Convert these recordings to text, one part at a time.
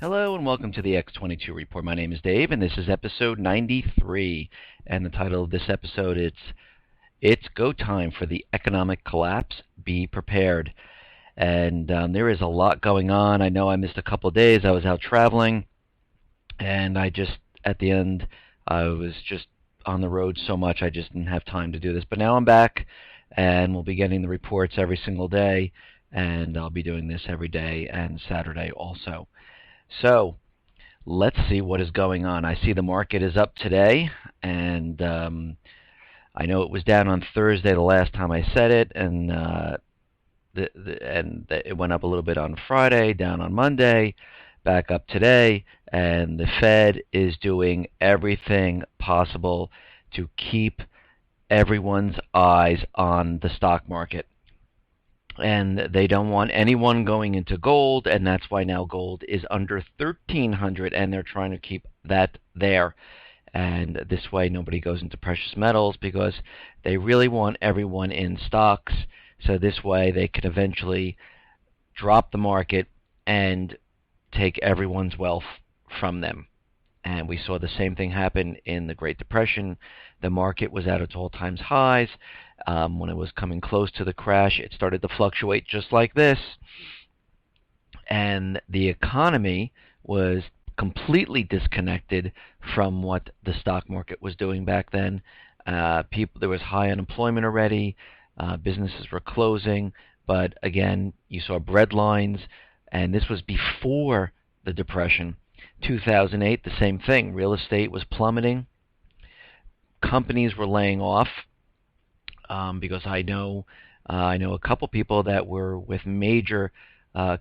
Hello and welcome to the X22 Report. My name is Dave and this is episode 93. And the title of this episode is It's Go Time for the Economic Collapse. Be Prepared. And there is a lot going on. I know I missed a couple of days. I was out traveling and at the end, I was just on the road so much I just didn't have time to do this. But now I'm back and we'll be getting the reports every single day. And I'll be doing this every day and Saturday also. So let's see what is going on. I see the market is up today, and I know it was down on Thursday the last time I said it, and it went up a little bit on Friday, down on Monday, back up today, and the Fed is doing everything possible to keep everyone's eyes on the stock market. And they don't want anyone going into gold, and that's why now gold is under 1,300, and they're trying to keep that there. And this way nobody goes into precious metals because they really want everyone in stocks, so this way they could eventually drop the market and take everyone's wealth from them. And we saw the same thing happen in the Great Depression. The market was at its all-time highs. When it was coming close to the crash, it started to fluctuate just like this. And the economy was completely disconnected from what the stock market was doing back then. There was high unemployment already. Businesses were closing. But again, you saw bread lines. And this was before the Depression. 2008, the same thing. Real estate was plummeting. Companies were laying off because I know a couple people that were with major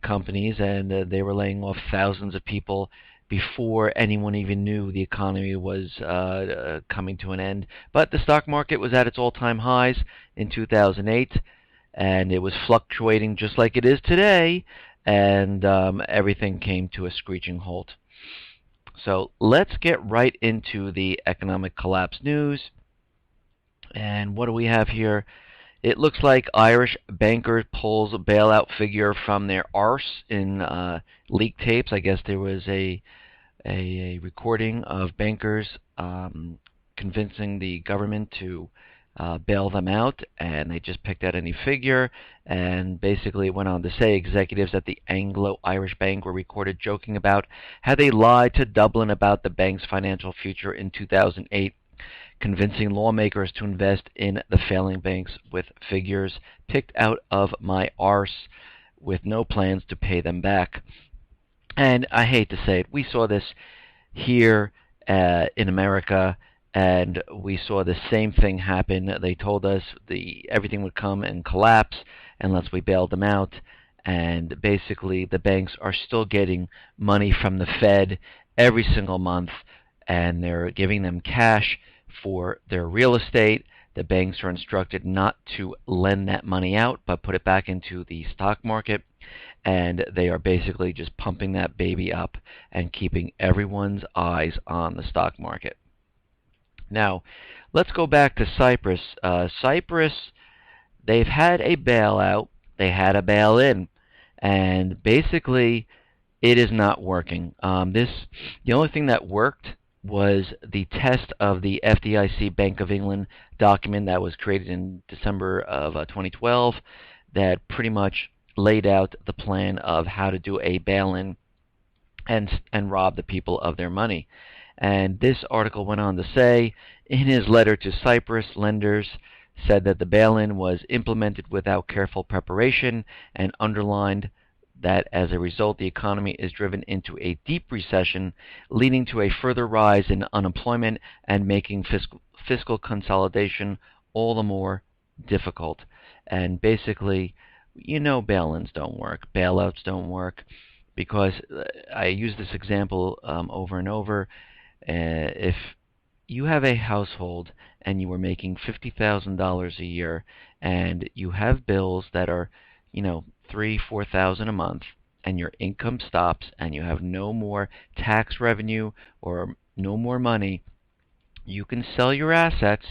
companies, and they were laying off thousands of people before anyone even knew the economy was coming to an end. But the stock market was at its all-time highs in 2008, and it was fluctuating just like it is today, and everything came to a screeching halt. So let's get right into the economic collapse news. And what do we have here? It looks like Irish banker pulls a bailout figure from their arse in leaked tapes. I guess there was a recording of bankers convincing the government to bail them out, and they just picked out any figure, and basically it went on to say executives at the Anglo-Irish Bank were recorded joking about how they lied to Dublin about the bank's financial future in 2008, convincing lawmakers to invest in the failing banks with figures picked out of my arse with no plans to pay them back. And I hate to say it, we saw this here in America, and we saw the same thing happen. They told us everything would come and collapse unless we bailed them out. And basically, the banks are still getting money from the Fed every single month, and they're giving them cash for their real estate. The banks are instructed not to lend that money out, but put it back into the stock market. And they are basically just pumping that baby up and keeping everyone's eyes on the stock market. Now, let's go back to Cyprus. Cyprus, they've had a bailout, they had a bail-in, and basically it is not working. The only thing that worked was the test of the FDIC Bank of England document that was created in December of 2012 that pretty much laid out the plan of how to do a bail-in and rob the people of their money. And this article went on to say, in his letter to Cyprus, lenders said that the bail-in was implemented without careful preparation and underlined that as a result the economy is driven into a deep recession, leading to a further rise in unemployment and making fiscal consolidation all the more difficult. And basically, bail-ins don't work, bailouts don't work, because I use this example over and over. If you have a household and you are making $50,000 a year and you have bills that are, $3,000-4,000 a month, and your income stops and you have no more tax revenue or no more money, you can sell your assets,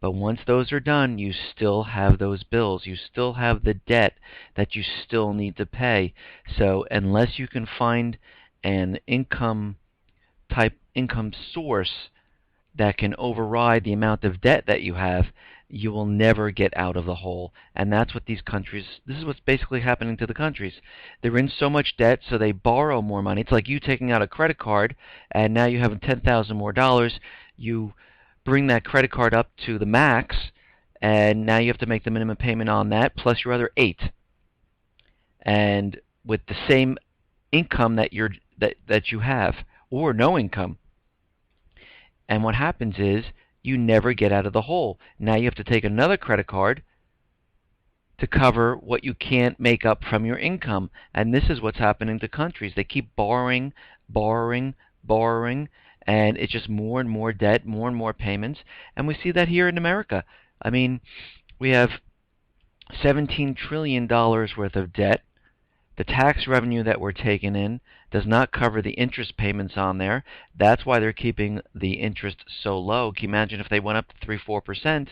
but once those are done, you still have those bills. You still have the debt that you still need to pay. So unless you can find an income source that can override the amount of debt that you have, you will never get out of the hole. And that's what this is what's basically happening to the countries. They're in so much debt, so they borrow more money. It's like you taking out a credit card, and now you have $10,000 more dollars. You bring that credit card up to the max, and now you have to make the minimum payment on that, plus your other 8. And with the same income that you have, or no income. And what happens is you never get out of the hole. Now you have to take another credit card to cover what you can't make up from your income. And this is what's happening to countries. They keep borrowing, borrowing, borrowing, and it's just more and more debt, more and more payments. And we see that here in America. I mean, we have $17 trillion worth of debt. The tax revenue that we're taking in does not cover the interest payments on there. That's why they're keeping the interest so low. Can you imagine if they went up to 3-4%?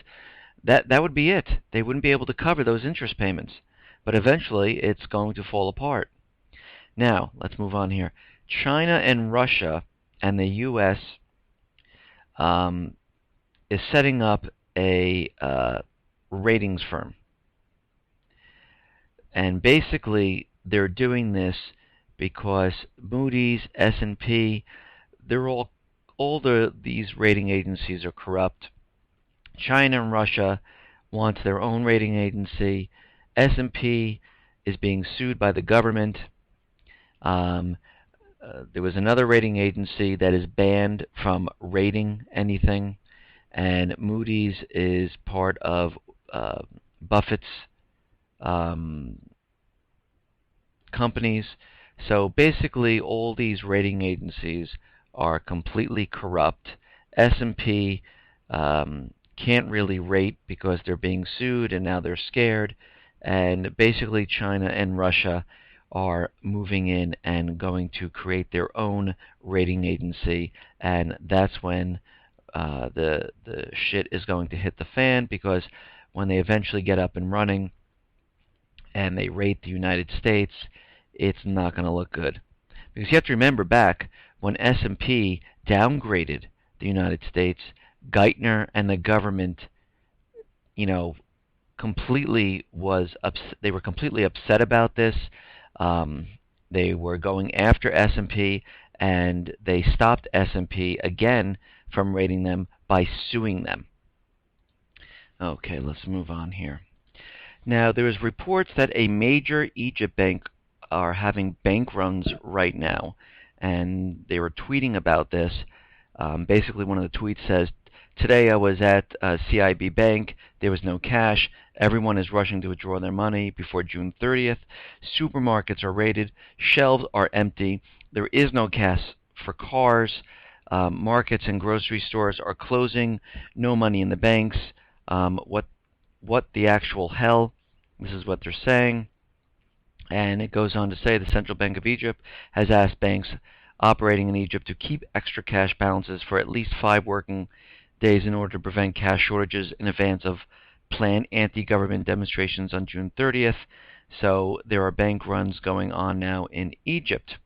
That would be it. They wouldn't be able to cover those interest payments. But eventually, it's going to fall apart. Now, let's move on here. China and Russia and the U.S. Is setting up a ratings firm. And basically, they're doing this because Moody's, S&P, these rating agencies are corrupt. China and Russia want their own rating agency. S&P is being sued by the government. There was another rating agency that is banned from rating anything, and Moody's is part of Buffett's companies. So basically, all these rating agencies are completely corrupt. S&P can't really rate because they're being sued, and now they're scared. And basically, China and Russia are moving in and going to create their own rating agency, and that's when the shit is going to hit the fan, because when they eventually get up and running and they rate the United States, it's not going to look good. Because you have to remember back when S&P downgraded the United States, Geithner and the government, completely they were completely upset about this. They were going after S&P, and they stopped S&P again from rating them by suing them. Okay, let's move on here. Now, there is reports that a major Egypt bank are having bank runs right now, and they were tweeting about this. Basically, one of the tweets says, "Today I was at CIB Bank. There was no cash. Everyone is rushing to withdraw their money before June 30th. Supermarkets are raided. Shelves are empty. There is no cash for cars. Markets and grocery stores are closing. No money in the banks. What the actual hell?" This is what they're saying. And it goes on to say the Central Bank of Egypt has asked banks operating in Egypt to keep extra cash balances for at least 5 working days in order to prevent cash shortages in advance of planned anti-government demonstrations on June 30th. So there are bank runs going on now in Egypt.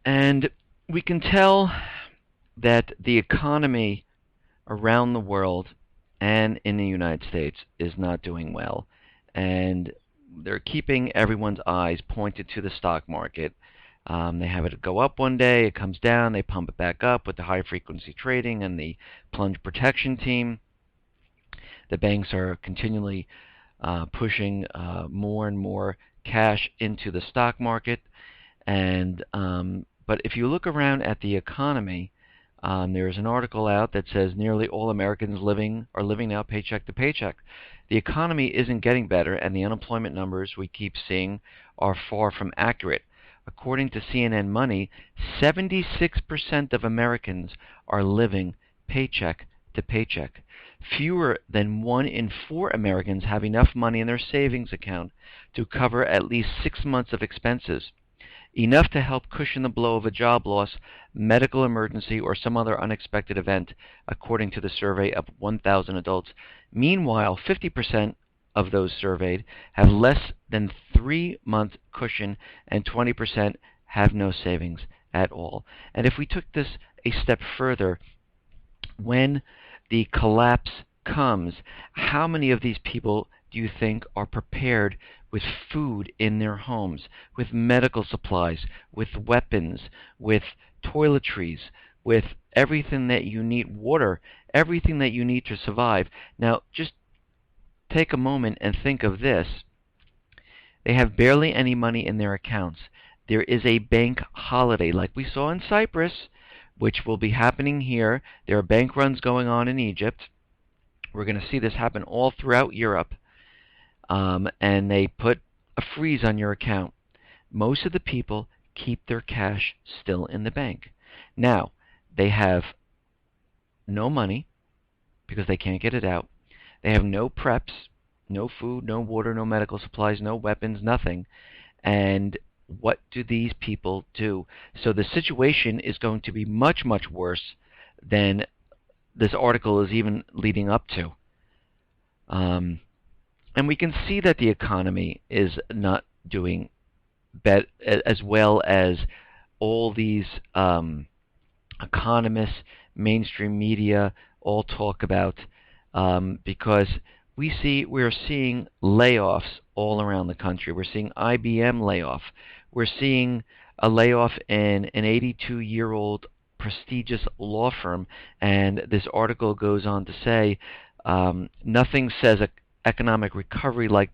And we can tell that the economy around the world and in the United States is not doing well. And they're keeping everyone's eyes pointed to the stock market. They have it go up one day, it comes down, they pump it back up with the high-frequency trading and the plunge protection team. The banks are continually pushing more and more cash into the stock market. And but if you look around at the economy, there's an article out that says nearly all Americans are living now paycheck to paycheck. The economy isn't getting better, and the unemployment numbers we keep seeing are far from accurate. According to CNN Money, 76% of Americans are living paycheck to paycheck. Fewer than 1 in 4 Americans have enough money in their savings account to cover at least 6 months of expenses, enough to help cushion the blow of a job loss, medical emergency, or some other unexpected event, according to the survey of 1,000 adults. Meanwhile, 50% of those surveyed have less than 3-month cushion, and 20% have no savings at all. And if we took this a step further, when the collapse comes, how many of these people do you think are prepared with food in their homes, with medical supplies, with weapons, with toiletries, with everything that you need, water, everything that you need to survive? Now, just take a moment and think of this. They have barely any money in their accounts. There is a bank holiday, like we saw in Cyprus, which will be happening here. There are bank runs going on in Egypt. We're going to see this happen all throughout Europe. And they put a freeze on your account. Most of the people keep their cash still in the bank. Now, they have no money because they can't get it out. They have no preps, no food, no water, no medical supplies, no weapons, nothing. And what do these people do? So the situation is going to be much, much worse than this article is even leading up to. And we can see that the economy is not doing as well as all these economists, mainstream media all talk about, because we're seeing layoffs all around the country. We're seeing IBM layoff. We're seeing a layoff in an 82-year-old prestigious law firm, and this article goes on to say nothing says economic recovery like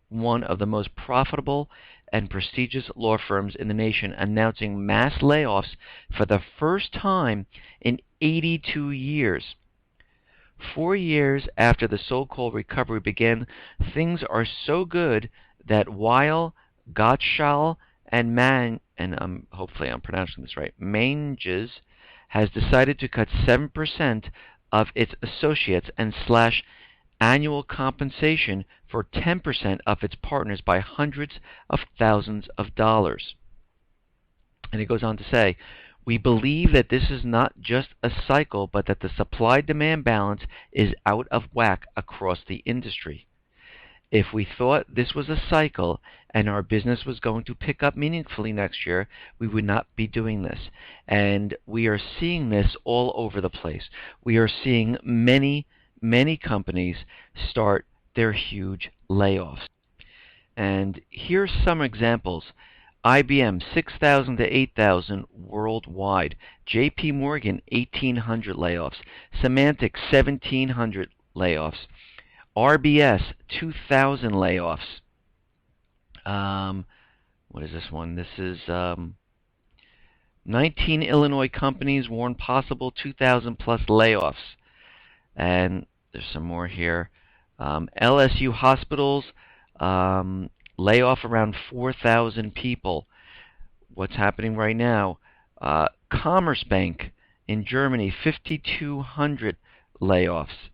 one of the most profitable and prestigious law firms in the nation announcing mass layoffs for the first time in 82 years. 4 years after the so-called recovery began, things are so good that while Gottschall and hopefully I'm pronouncing this right, Manges has decided to cut 7% of its associates and slash annual compensation for 10% of its partners by hundreds of thousands of dollars. And it goes on to say, we believe that this is not just a cycle, but that the supply-demand balance is out of whack across the industry. If we thought this was a cycle and our business was going to pick up meaningfully next year, we would not be doing this. And we are seeing this all over the place. We are seeing many companies start their huge layoffs. And here's some examples. IBM, 6,000 to 8,000 worldwide. JP Morgan, 1,800 layoffs. Symantec, 1,700 layoffs. RBS, 2,000 layoffs. What is this one? This is 19 Illinois companies warn possible 2,000 plus layoffs. And there's some more here. LSU hospitals lay off around 4,000 people. What's happening right now? Commerce Bank in Germany, 5,200 layoffs.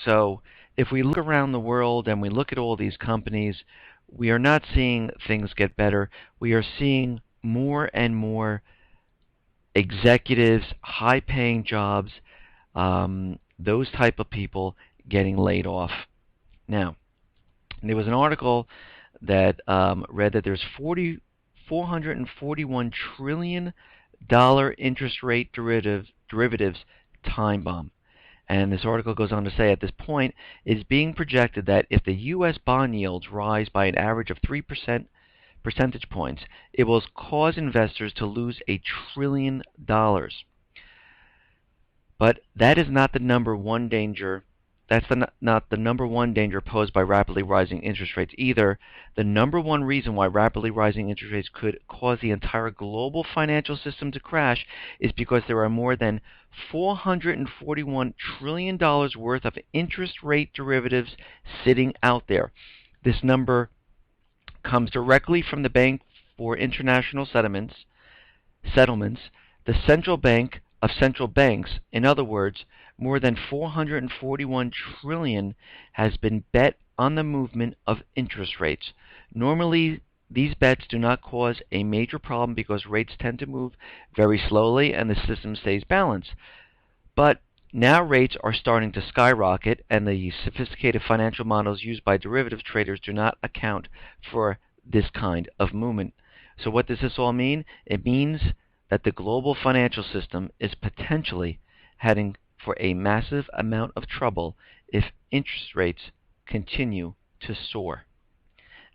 So if we look around the world and we look at all these companies, we are not seeing things get better. We are seeing more and more executives, high-paying jobs, those type of people getting laid off. Now, there was an article that read that there's $441 trillion interest rate derivatives time bomb. And this article goes on to say, at this point, it is being projected that if the U.S. bond yields rise by an average of 3 percentage points, it will cause investors to lose $1 trillion. But that is not the number one danger. That's not the number one danger posed by rapidly rising interest rates either. The number one reason why rapidly rising interest rates could cause the entire global financial system to crash is because there are more than $441 trillion worth of interest rate derivatives sitting out there. This number comes directly from the Bank for International Settlements, the central bank of central banks. In other words, more than $441 trillion has been bet on the movement of interest rates. Normally, these bets do not cause a major problem because rates tend to move very slowly and the system stays balanced. But now rates are starting to skyrocket, and the sophisticated financial models used by derivatives traders do not account for this kind of movement. So what does this all mean? It means that the global financial system is potentially heading for a massive amount of trouble if interest rates continue to soar.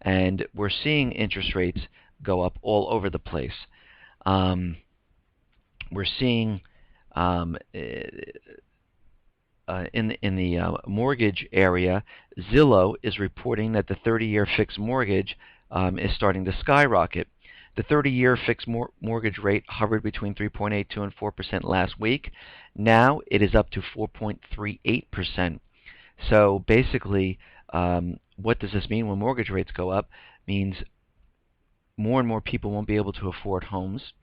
And we're seeing interest rates go up all over the place. We're seeing in the mortgage area, Zillow is reporting that the 30-year fixed mortgage is starting to skyrocket. The 30-year fixed mortgage rate hovered between 3.82 and 4% last week. Now it is up to 4.38%. So basically, what does this mean when mortgage rates go up? It means more and more people won't be able to afford homes.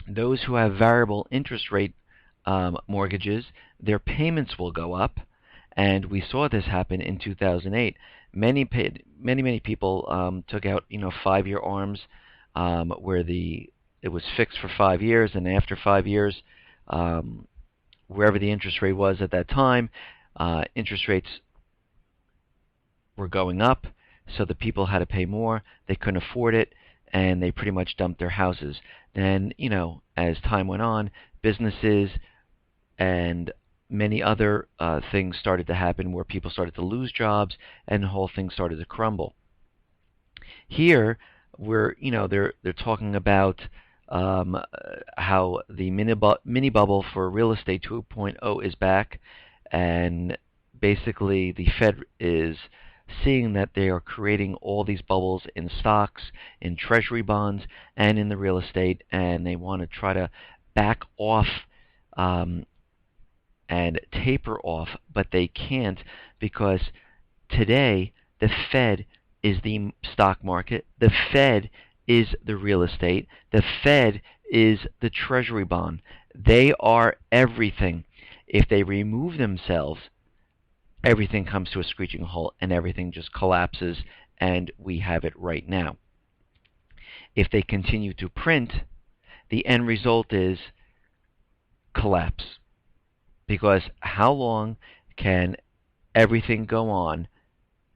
Those who have variable interest rate mortgages, their payments will go up, and we saw this happen in 2008. Many people took out 5-year ARMs where it was fixed for 5 years, and after 5 years, wherever the interest rate was at that time, interest rates were going up, so the people had to pay more. They couldn't afford it, and they pretty much dumped their houses. Then, as time went on, businesses and many other things started to happen where people started to lose jobs, and the whole thing started to crumble. Here, they're talking about how the mini bubble for real estate 2.0 is back, and basically the Fed is seeing that they are creating all these bubbles in stocks, in treasury bonds, and in the real estate, and they want to try to back off and taper off, but they can't, because today the Fed is the stock market, the Fed is the real estate, the Fed is the treasury bond. They are everything. If they remove themselves, everything comes to a screeching halt and everything just collapses, and we have it right now. If they continue to print, the end result is collapse. Because how long can everything go on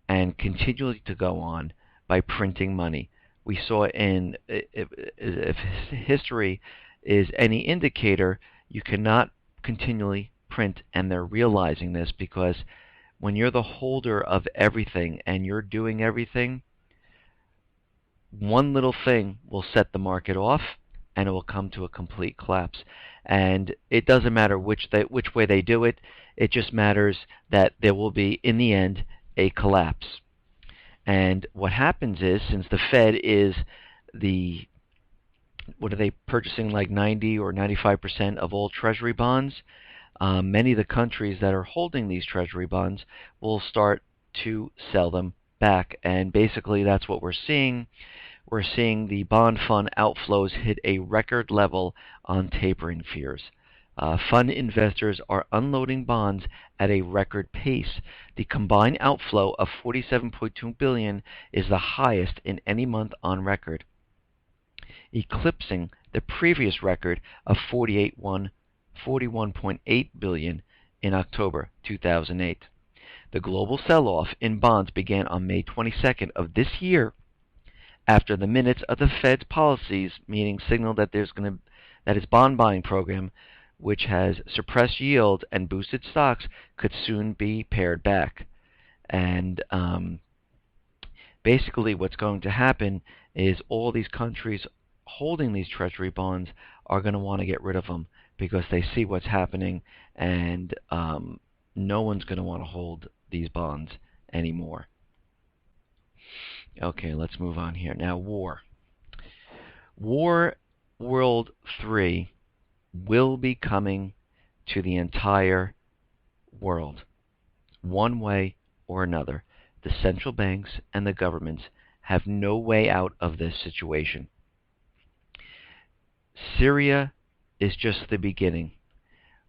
and continually to go on by printing money? We saw if history is any indicator, you cannot continually print, and they're realizing this, because when you're the holder of everything and you're doing everything, one little thing will set the market off, and it will come to a complete collapse. And it doesn't matter which way they do it. It just matters that there will be, in the end, a collapse. And what happens is, since the Fed is what are they purchasing, like 90 or 95% of all treasury bonds, many of the countries that are holding these treasury bonds will start to sell them back. And basically that's what we're seeing. We're seeing the bond fund outflows hit a record level on tapering fears. Fund investors are unloading bonds at a record pace. The combined outflow of $47.2 billion is the highest in any month on record, eclipsing the previous record of $41.8 billion in October 2008. The global sell-off in bonds began on May 22nd of this year, after the minutes of the Fed's policies meeting signaled that that its bond buying program, which has suppressed yield and boosted stocks, could soon be pared back. And basically what's going to happen is all these countries holding these treasury bonds are going to want to get rid of them, because they see what's happening, and no one's going to want to hold these bonds anymore. Okay, let's move on here. Now, War World 3 will be coming to the entire world, one way or another. The central banks and the governments have no way out of this situation. Syria is just the beginning.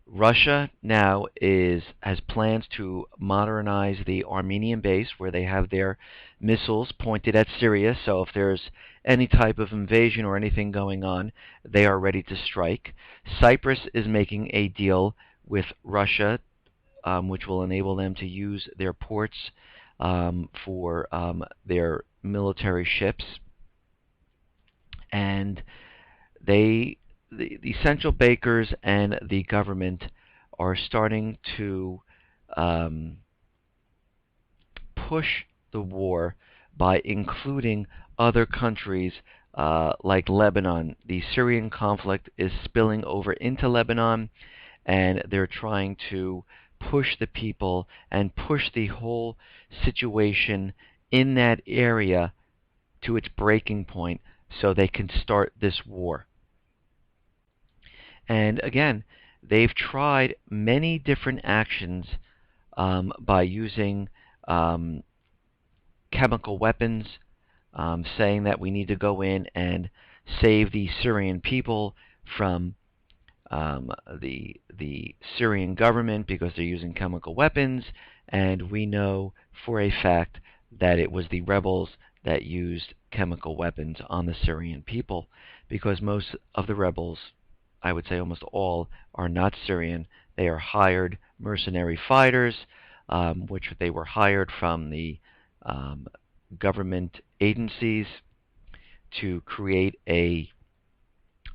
Russia now has plans to modernize the Armenian base, where they have their missiles pointed at Syria. So if there's any type of invasion or anything going on, they are ready to strike. Cyprus is making a deal with Russia, which will enable them to use their ports for their military ships. And the central bankers and the government are starting to um, push the war by including other countries like Lebanon. The Syrian conflict is spilling over into Lebanon, and they're trying to push the people and push the whole situation in that area to its breaking point so they can start this war. And again, they've tried many different actions by using um, chemical weapons, saying that we need to go in and save the Syrian people from the Syrian government because they're using chemical weapons, and we know for a fact that it was the rebels that used chemical weapons on the Syrian people, because most of the rebels, I would say almost all, are not Syrian. They are hired mercenary fighters, which they were hired from the um, government agencies to create a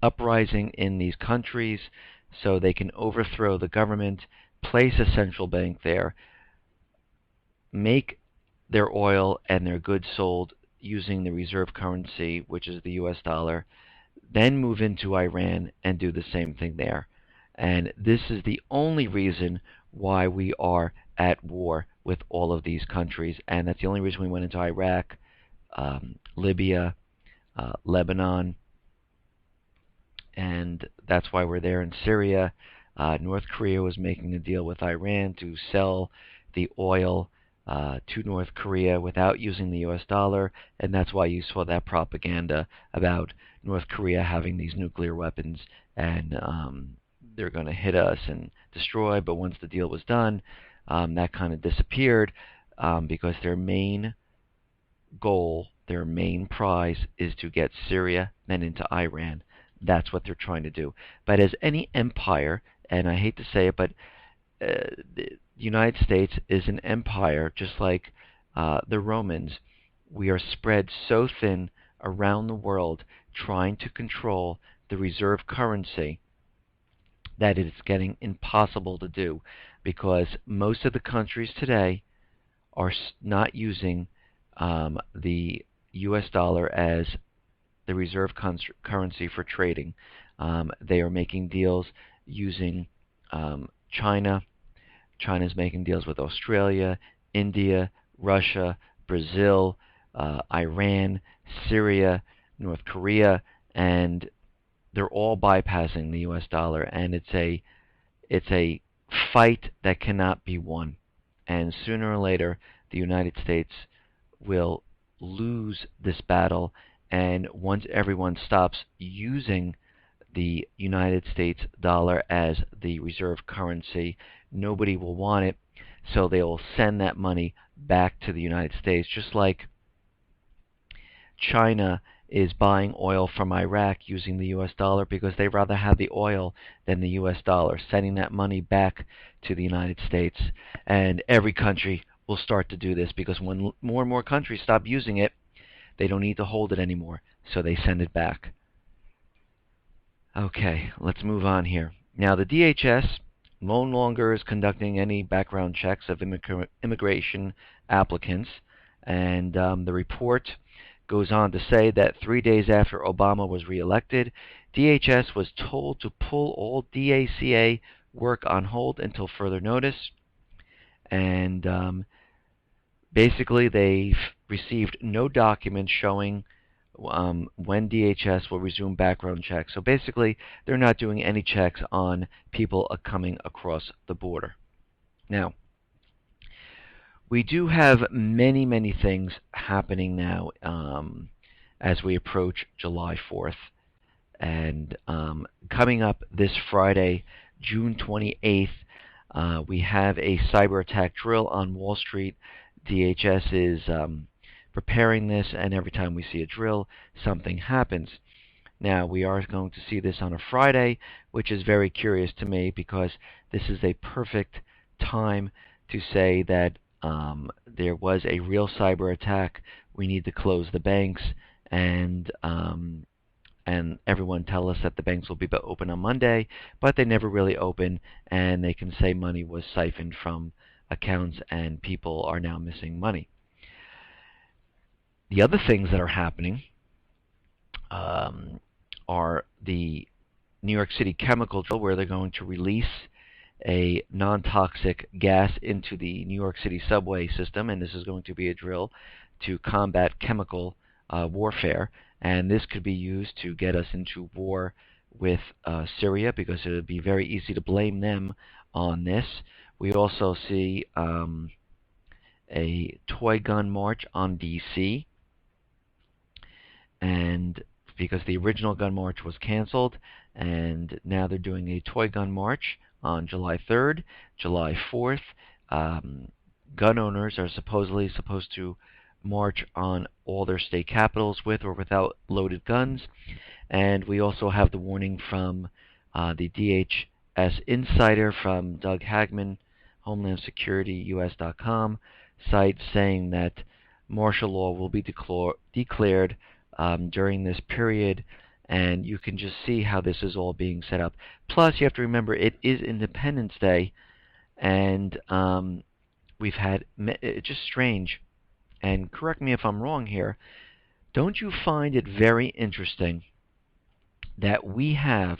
uprising in these countries so they can overthrow the government, place a central bank there, make their oil and their goods sold using the reserve currency, which is the US dollar, then move into Iran and do the same thing there. And this is the only reason why we are at war with all of these countries, and that's the only reason we went into Iraq, Libya, Lebanon, and that's why we're there in Syria. North Korea was making a deal with Iran to sell the oil to North Korea without using the US dollar, and that's why you saw that propaganda about North Korea having these nuclear weapons and they're going to hit us and destroy. But once the deal was done, that kind of disappeared because their main goal, their main prize, is to get Syria, then into Iran. That's what they're trying to do. But as any empire, and I hate to say it, but the United States is an empire, just like the Romans. We are spread so thin around the world trying to control the reserve currency that it is getting impossible to do, because most of the countries today are not using the US dollar as the reserve currency for trading. They are making deals using China. China's making deals with Australia, India, Russia, Brazil, Iran, Syria, North Korea, and they're all bypassing the US dollar, and it's a fight that cannot be won. And sooner or later, the United States will lose this battle, and once everyone stops using the United States dollar as the reserve currency, nobody will want it, so they will send that money back to the United States, just like China is buying oil from Iraq using the US dollar because they rather have the oil than the US dollar, sending that money back to the United States. And every country will start to do this because when more and more countries stop using it, they don't need to hold it anymore, so they send it back. Okay, let's move on here. Now, the DHS no longer is conducting any background checks of immigration applicants, and the report goes on to say that 3 days after Obama was reelected, DHS was told to pull all DACA work on hold until further notice, and basically they've received no documents showing when DHS will resume background checks. So basically, they're not doing any checks on people coming across the border. Now, we do have many, many things happening now as we approach July 4th. And coming up this Friday, June 28th, we have a cyber attack drill on Wall Street. DHS is preparing this, and every time we see a drill, something happens. Now, we are going to see this on a Friday, which is very curious to me because this is a perfect time to say that there was a real cyber attack. We need to close the banks, and and everyone tell us that the banks will be open on Monday, but they never really open, and they can say money was siphoned from accounts and people are now missing money. The other things that are happening are the New York City chemical drill, where they're going to release a non-toxic gas into the New York City subway system, and this is going to be a drill to combat chemical warfare. And this could be used to get us into war with Syria, because it would be very easy to blame them on this. We also see a toy gun march on D.C., and because the original gun march was canceled, and now they're doing a toy gun march on July 3rd, July 4th. Gun owners are supposedly supposed to march on all their state capitals with or without loaded guns. And we also have the warning from the DHS Insider from Doug Hagman, Homeland Security US.com site, saying that martial law will be declared during this period, and you can just see how this is all being set up. Plus, you have to remember, it is Independence Day, and we've had, it's just strange, and correct me if I'm wrong here, don't you find it very interesting that we have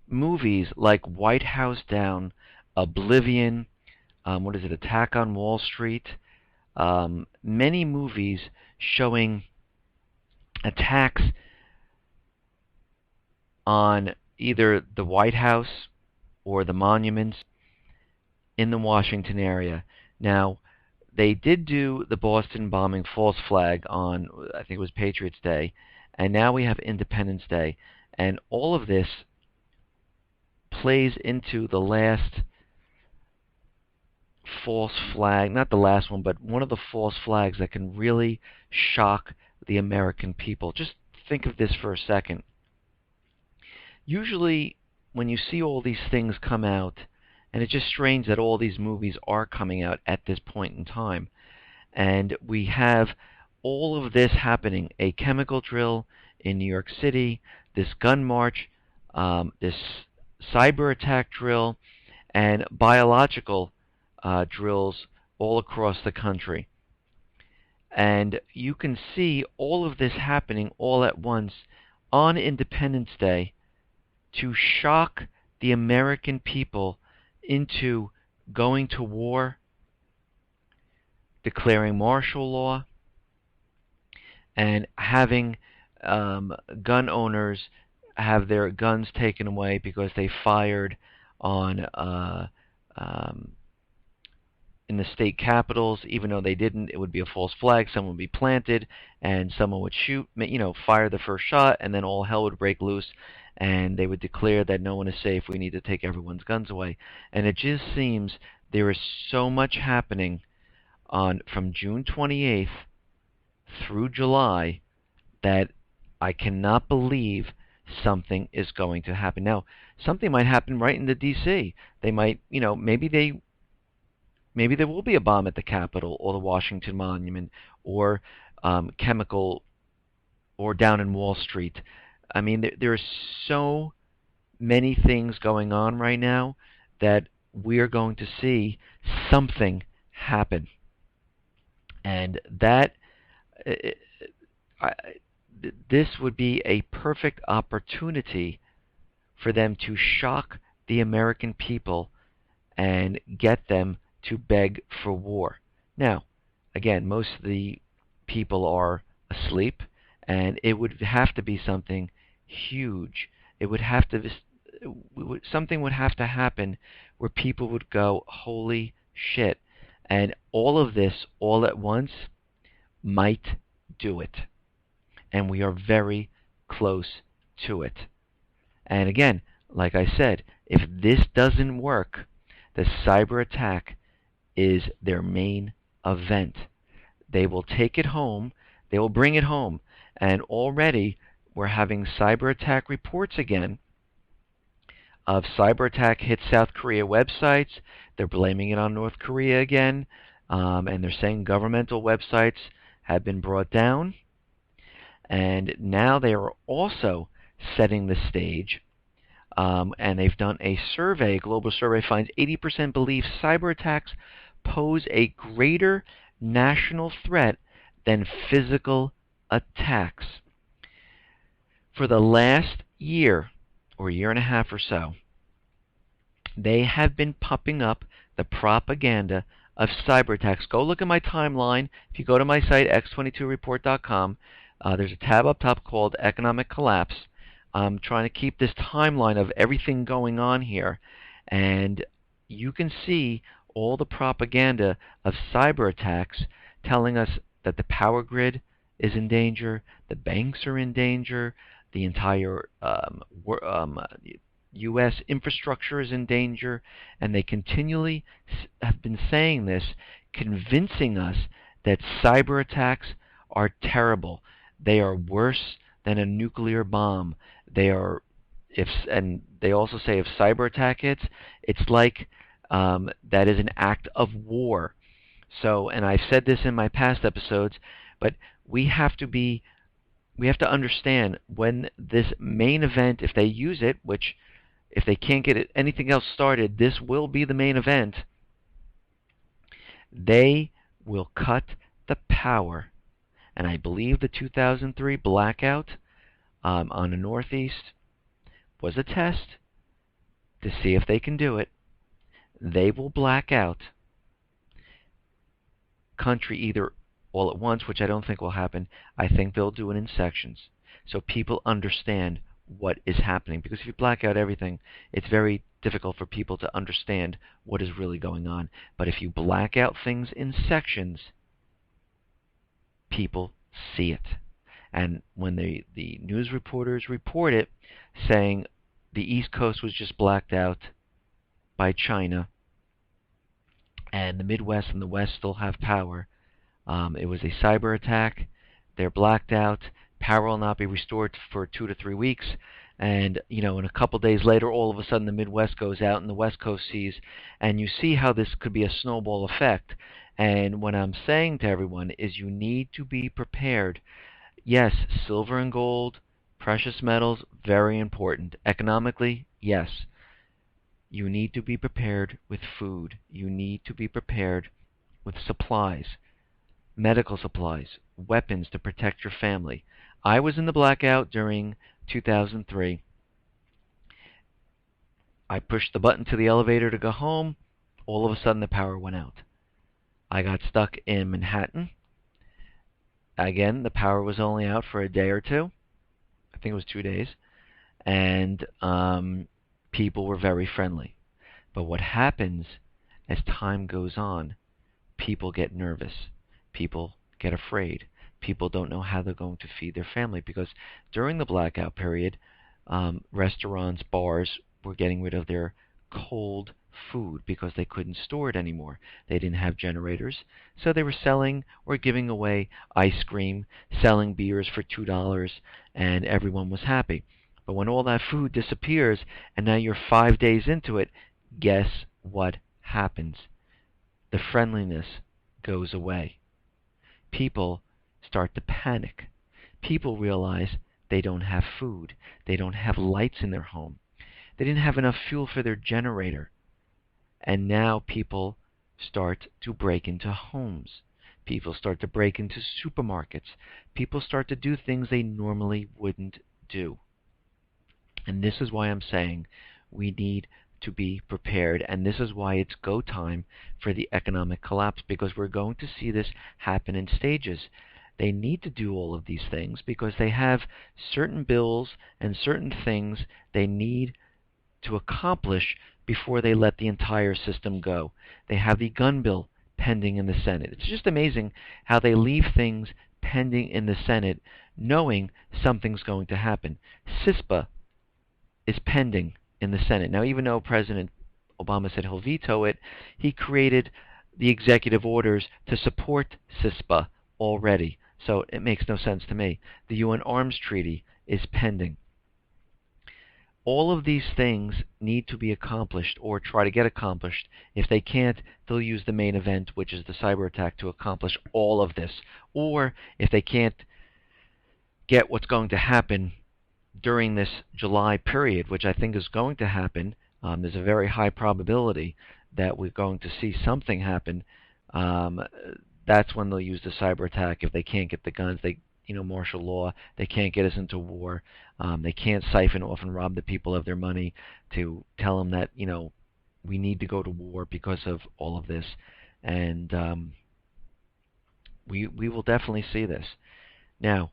movies like White House Down, Oblivion, Attack on Wall Street, many movies showing attacks on either the White House or the monuments in the Washington area. Now, they did do the Boston bombing false flag on, I think it was Patriots Day, and now we have Independence Day. And all of this plays into the last false flag, not the last one, but one of the false flags that can really shock the American people. Just think of this for a second. Usually, when you see all these things come out, and it's just strange that all these movies are coming out at this point in time, and we have all of this happening, a chemical drill in New York City, this gun march, this cyber attack drill, and biological drills all across the country. And you can see all of this happening all at once on Independence Day to shock the American people into going to war, declaring martial law, and having gun owners have their guns taken away because they fired on in the state capitals, even though they didn't. It would be a false flag. Someone would be planted, and someone would shoot, fire the first shot, and then all hell would break loose, and they would declare that no one is safe. We need to take everyone's guns away. And it just seems there is so much happening from June 28th through July that I cannot believe something is going to happen. Now, something might happen right in the D.C. They might, maybe there will be a bomb at the Capitol or the Washington Monument or chemical or down in Wall Street. I mean, there are so many things going on right now that we're going to see something happen. And that this would be a perfect opportunity for them to shock the American people and get them to beg for war. Now, again, most of the people are asleep, and it would have to be something huge. It would have to something would have to happen where people would go, holy shit. And all of this all at once might do it. And we are very close to it. And again, like I said, if this doesn't work, the cyber attack is their main event. They will take it home. They will bring it home. And already we're having cyber attack reports again of cyber attack hit South Korea websites. They're blaming it on North Korea again. And they're saying governmental websites have been brought down. And now they are also setting the stage, and they've done a survey. A global survey finds 80% believe cyber attacks pose a greater national threat than physical attacks. For the last year or year and a half or so, they have been pumping up the propaganda of cyber attacks. Go look at my timeline. If you go to my site, x22report.com, there's a tab up top called Economic Collapse. I'm trying to keep this timeline of everything going on here, and you can see all the propaganda of cyber attacks telling us that the power grid is in danger, the banks are in danger, the entire U.S. infrastructure is in danger, and they continually have been saying this, convincing us that cyber attacks are terrible. They are worse than a nuclear bomb. They are, and they also say if cyber attack hits, it's like that is an act of war. So, and I've said this in my past episodes, but we have to understand when this main event, if they use it, which if they can't get anything else started, this will be the main event. They will cut the power. And I believe the 2003 blackout on the Northeast was a test to see if they can do it. They will black out country either all at once, which I don't think will happen. I think they'll do it in sections so people understand what is happening. Because if you black out everything, it's very difficult for people to understand what is really going on. But if you black out things in sections, people see it. And when the news reporters report it, saying the East Coast was just blacked out by China, and the Midwest and the West still have power, it was a cyber attack, they're blacked out, power will not be restored for 2 to 3 weeks, and in a couple days later, all of a sudden the Midwest goes out and the West Coast sees, and you see how this could be a snowball effect. And what I'm saying to everyone is you need to be prepared. Yes, silver and gold, precious metals, very important. Economically, yes. You need to be prepared with food. You need to be prepared with supplies, medical supplies, weapons to protect your family. I was in the blackout during 2003. I pushed the button to the elevator to go home. All of a sudden, the power went out. I got stuck in Manhattan. Again, the power was only out for a day or two. I think it was 2 days. And people were very friendly. But what happens as time goes on, people get nervous. People get afraid. People don't know how they're going to feed their family, because during the blackout period, restaurants, bars were getting rid of their cold food because they couldn't store it anymore. They didn't have generators, so they were selling or giving away ice cream, selling beers for $2, and everyone was happy. But when all that food disappears and now you're 5 days into it, guess what happens? The friendliness goes away. People start to panic. People realize they don't have food. They don't have lights in their home. They didn't have enough fuel for their generator. And now people start to break into homes. People start to break into supermarkets. People start to do things they normally wouldn't do. And this is why I'm saying we need to be prepared, and this is why it's go time for the economic collapse, because we're going to see this happen in stages. They need to do all of these things because they have certain bills and certain things they need to accomplish before they let the entire system go. They have the gun bill pending in the Senate. It's just amazing how they leave things pending in the Senate knowing something's going to happen. CISPA is pending in the Senate. Now, even though President Obama said he'll veto it, he created the executive orders to support CISPA already. So it makes no sense to me. The UN Arms Treaty is pending. All of these things need to be accomplished or try to get accomplished. If they can't, they'll use the main event, which is the cyber attack, to accomplish all of this. Or if they can't get what's going to happen during this July period, which I think is going to happen. There's a very high probability that we're going to see something happen. Um, that's when they'll use the cyber attack. If they can't get the guns, martial law. They can't get us into war. They can't siphon off and rob the people of their money to tell them that we need to go to war because of all of this, and we will definitely see this. Now,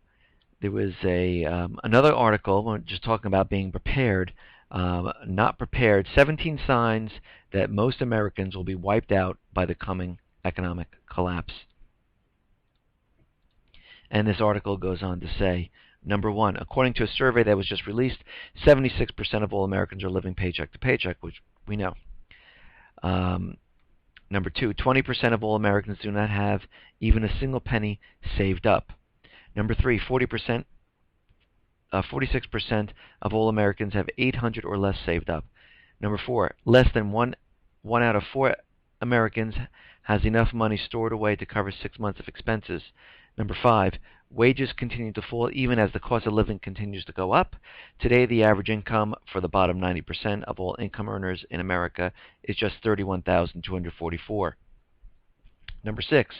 there was another article just talking about being prepared, not prepared. 17 signs that most Americans will be wiped out by the coming economic collapse. And this article goes on to say, number one, according to a survey that was just released, 76% of all Americans are living paycheck to paycheck, which we know. Number two, 20% of all Americans do not have even a single penny saved up. Number three, 46% of all Americans have 800 or less saved up. Number four, less than one out of four Americans has enough money stored away to cover 6 months of expenses. Number five, wages continue to fall even as the cost of living continues to go up. Today, the average income for the bottom 90% of all income earners in America is just $31,244. Number six,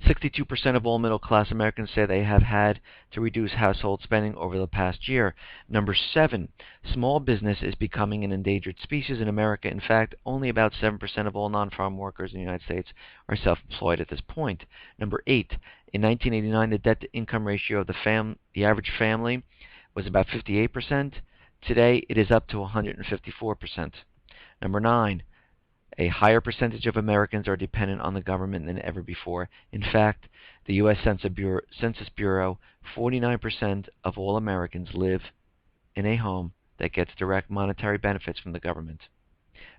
62% of all middle-class Americans say they have had to reduce household spending over the past year. Number seven, small business is becoming an endangered species in America. In fact, only about 7% of all non-farm workers in the United States are self-employed at this point. Number eight, in 1989, the debt-to-income ratio of the average family was about 58%. Today, it is up to 154%. Number nine, a higher percentage of Americans are dependent on the government than ever before. In fact, the U.S. Census Bureau, 49% of all Americans live in a home that gets direct monetary benefits from the government.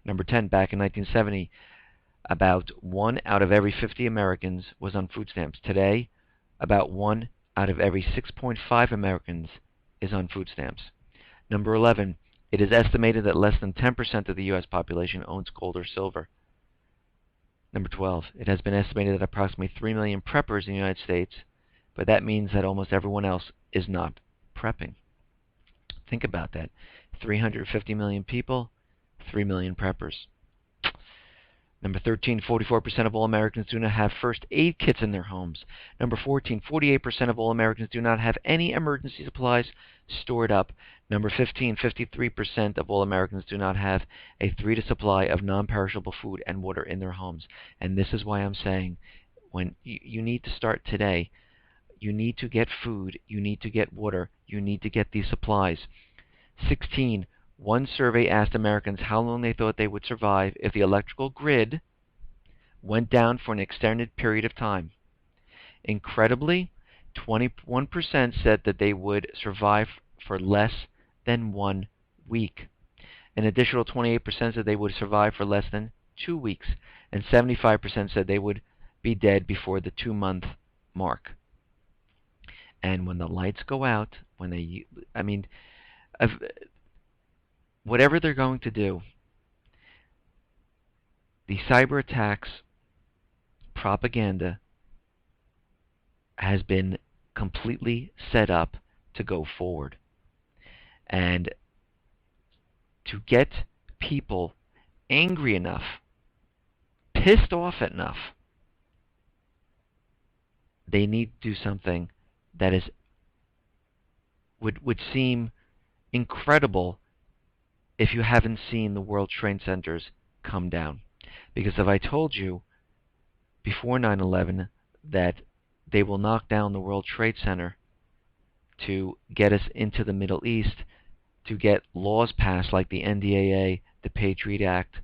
Number 10, back in 1970, about 1 out of every 50 Americans was on food stamps. Today, about 1 out of every 6.5 Americans is on food stamps. Number 11, it is estimated that less than 10% of the U.S. population owns gold or silver. Number 12, it has been estimated that approximately 3 million preppers in the United States, but that means that almost everyone else is not prepping. Think about that. 350 million people, 3 million preppers. Number 13, 44% of all Americans do not have first aid kits in their homes. Number 14, 48% of all Americans do not have any emergency supplies stored up. Number 15, 53% of all Americans do not have a 3-day supply of non-perishable food and water in their homes. And this is why I'm saying, when you need to start today, you need to get food, you need to get water, you need to get these supplies. 16, one survey asked Americans how long they thought they would survive if the electrical grid went down for an extended period of time. Incredibly, 21% said that they would survive for less than 1 week. An additional 28% said they would survive for less than 2 weeks. And 75% said they would be dead before the 2-month mark. And when the lights go out, whatever they're going to do, the cyber attacks propaganda has been completely set up to go forward. And to get people angry enough, pissed off enough, they need to do something that would seem incredible if you haven't seen the World Trade Centers come down. Because if I told you before 9/11 that they will knock down the World Trade Center to get us into the Middle East, to get laws passed like the NDAA, the Patriot Act,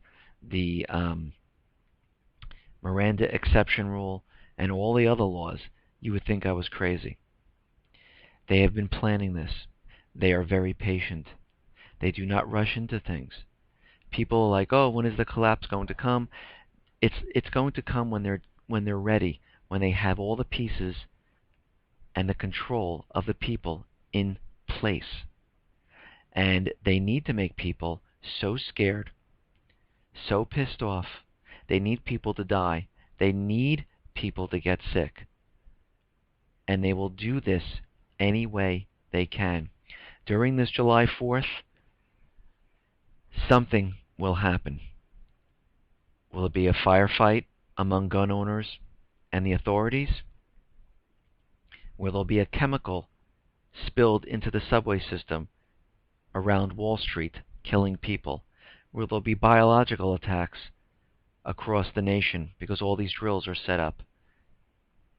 the Miranda Exception Rule, and all the other laws, you would think I was crazy. They have been planning this. They are very patient. They do not rush into things. People are like, oh, when is the collapse going to come? It's going to come when they're ready, when they have all the pieces and the control of the people in place. And they need to make people so scared, so pissed off. They need people to die. They need people to get sick. And they will do this any way they can. During this July 4th, something will happen. Will it be a firefight among gun owners and the authorities? Will there be a chemical spilled into the subway system around Wall Street, killing people? Will there be biological attacks across the nation because all these drills are set up?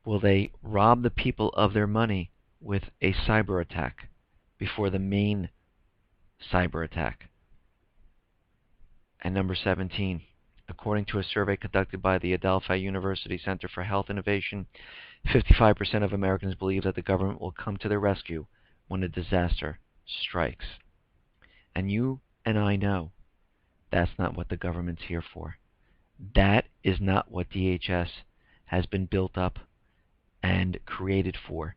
Will they rob the people of their money with a cyber attack before the main cyber attack? And number 17, according to a survey conducted by the Adelphi University Center for Health Innovation, 55% of Americans believe that the government will come to their rescue when a disaster strikes. And you and I know that's not what the government's here for. That is not what DHS has been built up and created for.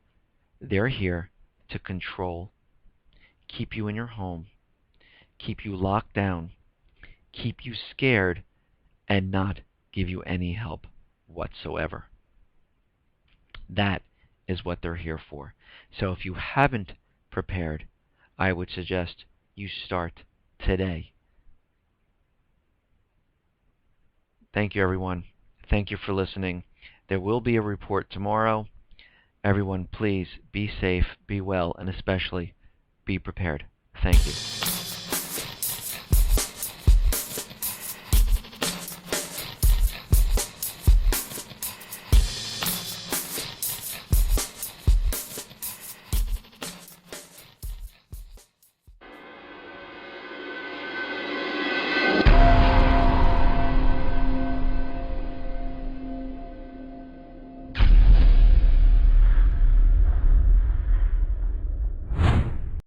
They're here to control, keep you in your home, keep you locked down, keep you scared, and not give you any help whatsoever. That is what they're here for. So if you haven't prepared, I would suggest you start today. Thank you, everyone. Thank you for listening. There will be a report tomorrow. Everyone, please be safe, be well, and especially be prepared. Thank you.